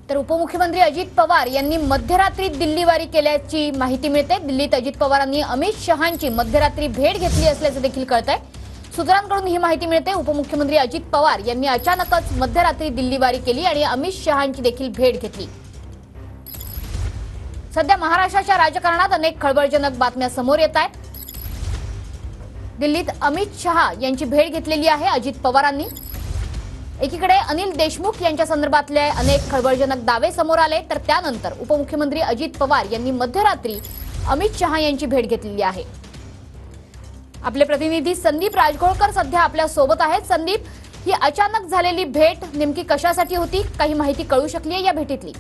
तर उपमुख्यमंत्री अजित पवार यांनी मध्यरात्री दिल्लीवारी केल्याची माहिती मिळते। दिल्लीत अजित पवारांनी अमित शहांची मध्यरात्री भेट घेतली असल्याचे देखील कळतंय। सूत्रांकडून ही माहिती मिळते। उपमुख्यमंत्री अजित पवार यांनी अचानकच मध्यरात्री दिल्लीवारी केली आणि अमित शहांची देखील भेट घेतली। सध्या महाराष्ट्राच्या राजकारणात अनेक खळबळजनक बातम्या समोर येत आहेत। दिल्लीत अमित शहा यांची भेट घेतलेली आहे अजित पवारांनी। एकीकडे अनिल देशमुख यांच्या संदर्भातले अनेक खळबळजनक दावे समोर आले, तर त्यानंतर उपमुख्यमंत्री अजित पवार यांनी मध्यरात्री अमित शहा यांची भेट घेतलेली आहे। आपले प्रतिनिधी संदीप राजगोळकर सध्या आपल्या सोबत आहेत। संदीप, ही अचानक झालेली भेट नेमकी कशासाठी होती? काही माहिती कळू शकली आहे या भेटीतली?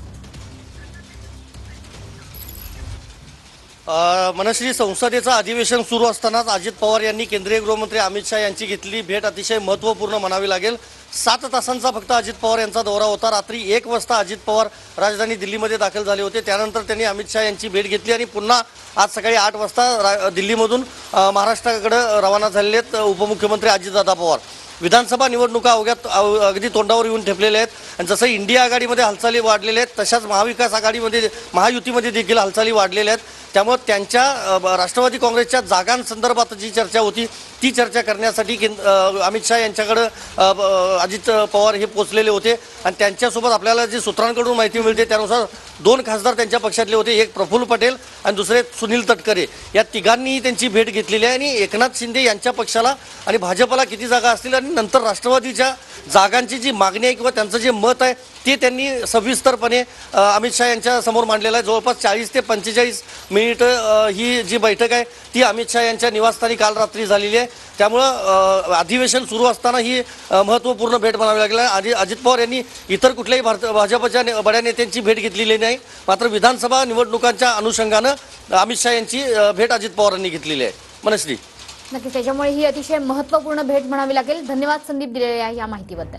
मनश्री, संसदेचं अधिवेशन सुरू असतानाच अजित पवार यांनी केंद्रीय गृहमंत्री अमित शहा यांची घेतलेली भेट अतिशय महत्त्वपूर्ण म्हणावी लागेल। 7 तासांचा फक्त अजित पवार यांचा दौरा होता। रात्री 1 वाजता अजित पवार राजधानी दिल्लीमध्ये दाखल झाले होते। त्यानंतर त्यांनी अमित शहा यांची भेट घेतली आणि पुन्हा आज सकाळी 8 वाजता दिल्लीमधून महाराष्ट्राकडे रवाना झालेले आहेत उपमुख्यमंत्री अजितदादा पवार। विधानसभा निवडणुका अगदी तोंडावर येऊन ठेपलेल्या आहेत आणि जसं इंडिया आघाडीमध्ये हालचाली वाढलेल्या आहेत तशाच महाविकास आघाडीमध्ये महायुतीमध्ये देखील हालचाली वाढलेल्या आहेत। त्यामुळे त्यांच्या राष्ट्रवादी काँग्रेसच्या जागांसंदर्भात जी चर्चा होती ती चर्चा करण्यासाठी अमित शहा यांच्याकडे अजित पवार हे पोचलेले होते आणि त्यांच्यासोबत आपल्याला जी सूत्रांकडून माहिती मिळते त्यानुसार 2 खासदार त्यांच्या पक्षातले होते, एक प्रफुल्ल पटेल आणि दुसरे सुनील तटकरे। या तिघांनीही त्यांची भेट घेतलेली आहे आणि एकनाथ शिंदे यांच्या पक्षाला आणि भाजपला किती जागा असतील आणि नंतर राष्ट्रवादीच्या जागांची जी मागणी आहे किंवा त्यांचं जे मत आहे ते त्यांनी सविस्तरपणे अमित शहा यांच्या समोर मांडलेलं आहे। जवळपास 40 ते 45 मिनिट ही जी बैठक आहे ती अमित शहा यांच्या निवासस्थानी काल रात्री झालेली आहे। त्यामुळं अधिवेशन सुरू असताना ही महत्त्वपूर्ण भेट म्हणावी लागली। अजित पवार यांनी इतर कुठल्याही भाजपच्या बड्या नेत्यांची भेट घेतलेली नाही, मात्र विधानसभा निवडणुकांच्या अनुषंगानं अमित शहा यांची भेट अजित पवारांनी घेतलेली आहे। मनश्री, नक्कीच त्याच्यामुळे ही अतिशय महत्त्वपूर्ण भेट म्हणावी लागेल। धन्यवाद संदीप दिलेल्या या माहितीबद्दल।